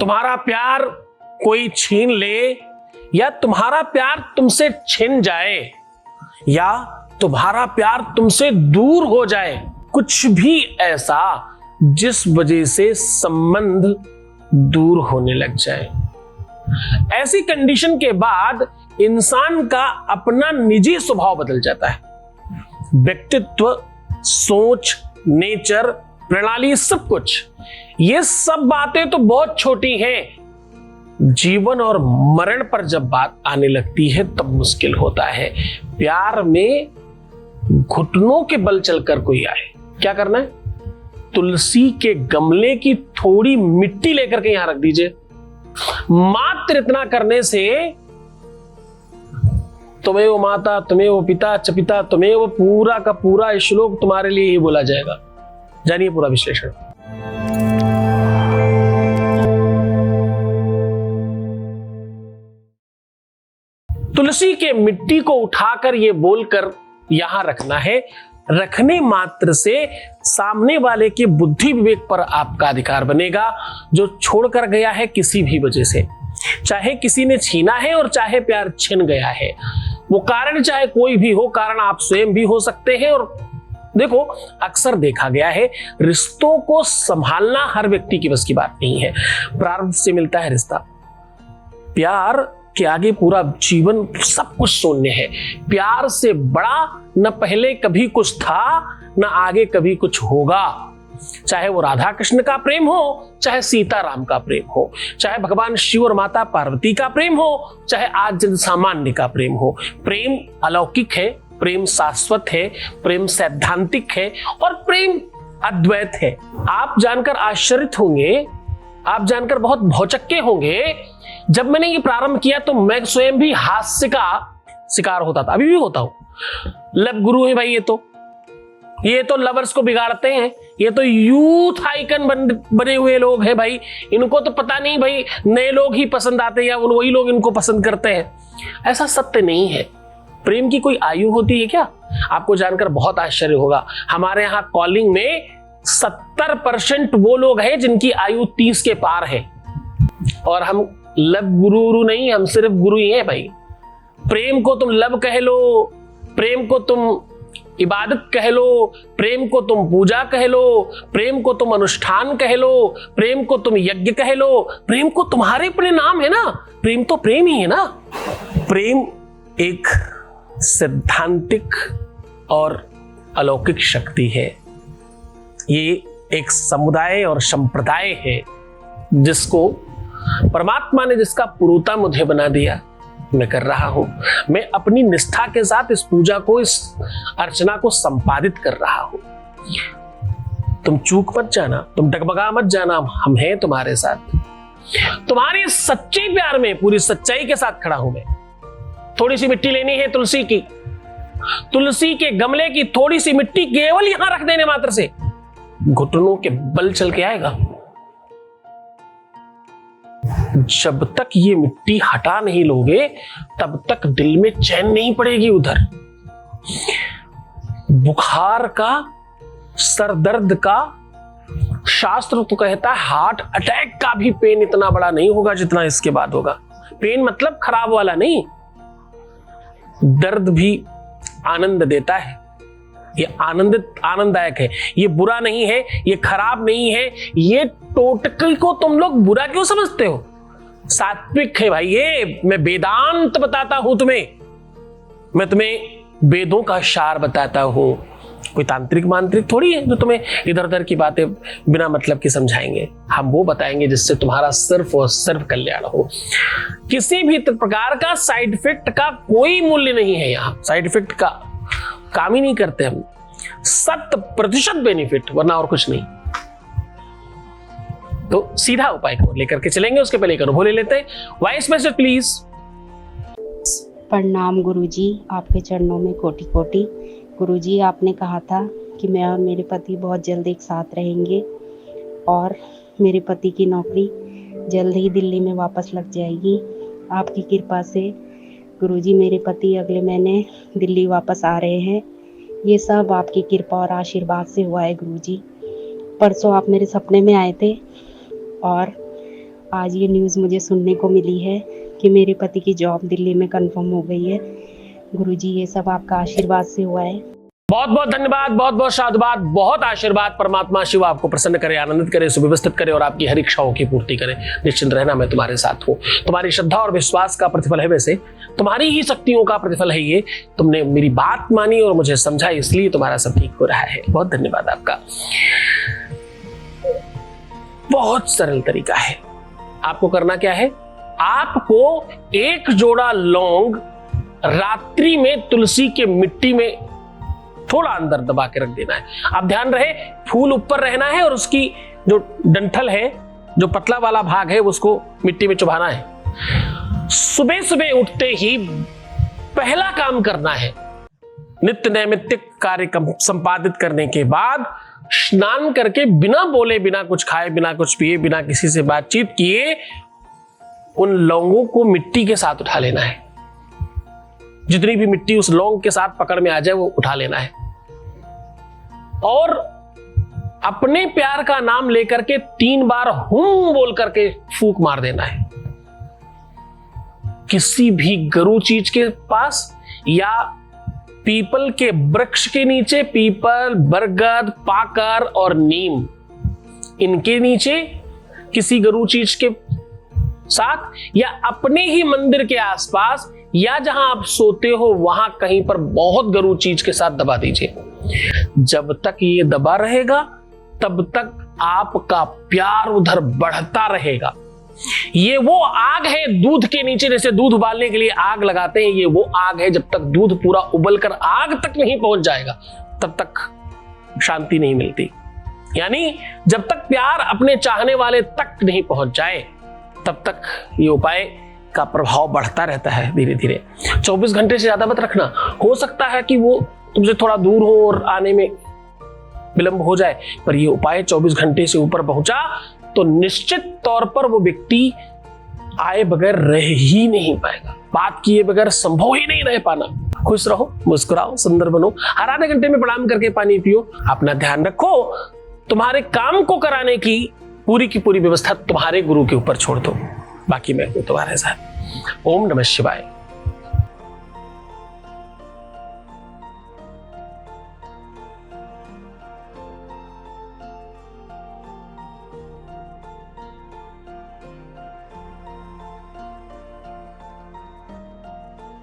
तुम्हारा प्यार कोई छीन ले या तुम्हारा प्यार तुमसे छिन जाए या तुम्हारा प्यार तुमसे दूर हो जाए, कुछ भी ऐसा जिस वजह से संबंध दूर होने लग जाए, ऐसी कंडीशन के बाद इंसान का अपना निजी स्वभाव बदल जाता है। व्यक्तित्व, सोच, नेचर, प्रणाली, सब कुछ, ये सब बातें तो बहुत छोटी हैं। जीवन और मरण पर जब बात आने लगती है तब मुश्किल होता है। प्यार में घुटनों के बल चलकर कोई आए, क्या करना है? तुलसी के गमले की थोड़ी मिट्टी लेकर के यहां रख दीजिए। मात्र इतना करने से तुम्हें वो माता, तुम्हें वो पिता, चपिता, तुम्हें वो पूरा का पूरा श्लोक तुम्हारे लिए ही बोला जाएगा। जानिए पूरा विश्लेषण। तुलसी के मिट्टी को उठाकर ये बोलकर यहां रखना है, रखने मात्र से सामने वाले के बुद्धि विवेक पर आपका अधिकार बनेगा, जो छोड़कर गया है किसी भी वजह से, चाहे किसी ने छीना है और चाहे प्यार छिन गया है। वो कारण चाहे कोई भी हो, कारण आप स्वयं भी हो सकते हैं। और देखो, अक्सर देखा गया है रिश्तों को संभालना हर व्यक्ति की बस की बात नहीं है। प्रारब्ध से मिलता है रिश्ता, प्यार के आगे पूरा जीवन सब कुछ शून्य है। प्यार से बड़ा न पहले कभी कुछ था न आगे कभी कुछ होगा। चाहे वो राधा कृष्ण का प्रेम हो, चाहे सीता राम का प्रेम हो, चाहे भगवान शिव और माता पार्वती का प्रेम हो, चाहे आज जन सामान्य का प्रेम हो। प्रेम अलौकिक है, प्रेम शाश्वत है, प्रेम सैद्धांतिक है और प्रेम अद्वैत है। आप जानकर आश्चर्यचकित होंगे, आप जानकर बहुत भौचक्के होंगे। जब मैंने ये प्रारंभ किया तो मैं स्वयं भी हास्य का शिकार होता था, अभी भी होता हूं। लव गुरु है भाई, ये तो लवर्स को बिगाड़ते हैं, ये तो यूथ आइकन बने हुए लोग हैं भाई। इनको तो पता नहीं भाई नए लोग ही पसंद आते हैं या वही लोग इनको पसंद करते हैं। ऐसा सत्य नहीं है। प्रेम की कोई आयु होती है क्या? आपको जानकर बहुत आश्चर्य होगा, हमारे यहाँ कॉलिंग में 70% वो लोग हैं जिनकी आयु 30 के पार है। और हम लव गुरु नहीं, हम सिर्फ गुरु ही हैं भाई। प्रेम को तुम लव कह लो, प्रेम को तुम इबादत कह लो, प्रेम को तुम पूजा कह लो, प्रेम को तुम अनुष्ठान कह लो, प्रेम को तुम यज्ञ कह लो, प्रेम को तुम्हारे अपने नाम है ना। प्रेम तो प्रेम ही है ना। प्रेम एक सैद्धांतिक और अलौकिक शक्ति है। ये एक समुदाय और संप्रदाय है जिसको परमात्मा ने, जिसका पुरोता मुझे बना दिया, मैं कर रहा हूं। मैं अपनी निष्ठा के साथ इस पूजा को, इस अर्चना को संपादित कर रहा हूं। तुम चूक मत जाना, तुम डगमगा मत जाना, हम हैं तुम्हारे साथ। तुम्हारे सच्चे प्यार में पूरी सच्चाई के साथ खड़ा हूं मैं। थोड़ी सी मिट्टी लेनी है तुलसी की, तुलसी के गमले की थोड़ी सी मिट्टी केवल यहां रख देने मात्र से घुटनों के बल चल के आएगा। जब तक ये मिट्टी हटा नहीं लोगे तब तक दिल में चैन नहीं पड़ेगी। उधर बुखार का, सरदर्द का, शास्त्र तो कहता है हार्ट अटैक का भी पेन इतना बड़ा नहीं होगा जितना इसके बाद होगा। पेन मतलब खराब वाला नहीं, दर्द भी आनंद देता है। ये आनंददायक है, ये बुरा नहीं है, ये खराब नहीं है। ये टोटके को तुम लोग बुरा क्यों समझते हो? सात्विक है भाई ये। मैं वेदांत बताता हूं तुम्हें, मैं तुम्हें वेदों का सार बताता हूं। कोई तांत्रिक मांत्रिक थोड़ी है जो तुम्हें इधर उधर की बातें बिना मतलब की समझाएंगे। हम वो बताएंगे जिससे तुम्हारा सिर्फ और सिर्फ कल्याण हो। किसी भी प्रकार का साइड इफेक्ट का कोई मूल्य नहीं है यहाँ। साइड इफेक्ट का काम ही नहीं करते हम। 100% बेनिफिट, वरना और कुछ नहीं। तो सीधा उपाय को लेकर के चलेंगे, उसके पहले एक अनुभव ले लेते हैं। Voice message please. प्रणाम गुरुजी, आपके चरणों में कोटि कोटि। गुरुजी, आपने कहा था कि मैं और मेरे पति बहुत जल्द एक साथ रहेंगे और मेरे पति की नौकरी जल्द ही दिल्ली में वापस लग जाएगी। आपकी कृपा से गुरुजी, मेरे पति अगले महीने दिल्ली वापस आ रहे हैं। ये सब आपकी कृपा और आशीर्वाद से हुआ है गुरुजी। परसों आप मेरे सपने में आए थे और आज ये न्यूज़ मुझे सुनने को मिली है कि मेरे पति की जॉब दिल्ली में कंफर्म हो गई है। गुरुजी ये सब आपका आशीर्वाद से हुआ है। बहुत बहुत धन्यवाद, बहुत बहुत साधुवाद, बहुत आशीर्वाद। परमात्मा शिव आपको प्रसन्न करे, आनंदित करे, सुव्यवस्थित करे और आपकी हर इच्छाओं की पूर्ति करे। निश्चिंत रहना, मैं तुम्हारे साथ हूँ। तुम्हारी श्रद्धा और विश्वास का प्रतिफल है, वैसे तुम्हारी ही शक्तियों का प्रतिफल है ये। तुमने मेरी बात मानी और मुझे समझा, इसलिए तुम्हारा सब ठीक हो रहा है। बहुत धन्यवाद आपका। बहुत सरल तरीका है। आपको करना क्या है, आपको एक जोड़ा लौंग रात्रि में तुलसी के मिट्टी में थोड़ा अंदर दबा के रख देना है। अब ध्यान रहे, फूल ऊपर रहना है और उसकी जो डंठल है, जो पतला वाला भाग है, उसको मिट्टी में चुभाना है। सुबह सुबह उठते ही पहला काम करना है, नित्य नैमित्तिक कार्य संपादित करने के बाद स्नान करके बिना बोले, बिना कुछ खाए, बिना कुछ पिए, बिना किसी से बातचीत किए उन लौंगों को मिट्टी के साथ उठा लेना है। जितनी भी मिट्टी उस लौंग के साथ पकड़ में आ जाए वो उठा लेना है और अपने प्यार का नाम लेकर के 3 बार हुम बोल करके फूंक मार देना है। किसी भी गरु चीज के पास या पीपल के वृक्ष के नीचे, पीपल, बरगद, पाकर और नीम, इनके नीचे किसी गरु चीज के साथ या अपने ही मंदिर के आसपास या जहां आप सोते हो वहां कहीं पर बहुत गरु चीज के साथ दबा दीजिए। जब तक ये दबा रहेगा तब तक आपका प्यार उधर बढ़ता रहेगा। ये वो आग है दूध के नीचे, जैसे दूध उबालने के लिए आग लगाते हैं, ये वो आग है। जब तक दूध पूरा उबल कर आग तक नहीं पहुंच जाएगा तब तक शांति नहीं मिलती। यानी जब तक प्यार अपने चाहने वाले तक नहीं पहुंच जाए तब तक ये उपाय का प्रभाव बढ़ता रहता है धीरे धीरे। 24 घंटे से ज्यादा मत रखना। हो सकता है कि वो तुमसे थोड़ा दूर हो और आने में विलंब हो जाए, पर ये उपाय 24 घंटे से ऊपर पहुंचा तो निश्चित तौर पर वो व्यक्ति आए बगैर रह ही नहीं पाएगा। बात किए बगैर संभव ही नहीं रह पाना। खुश रहो, मुस्कुराओ, सुंदर बनो, हर आधे घंटे में प्रणाम करके पानी पियो। अपना ध्यान रखो, तुम्हारे काम को कराने की पूरी व्यवस्था तुम्हारे गुरु के ऊपर छोड़ दो, बाकी मैं हूं तुम्हारे साथ। ओम नमः शिवाय।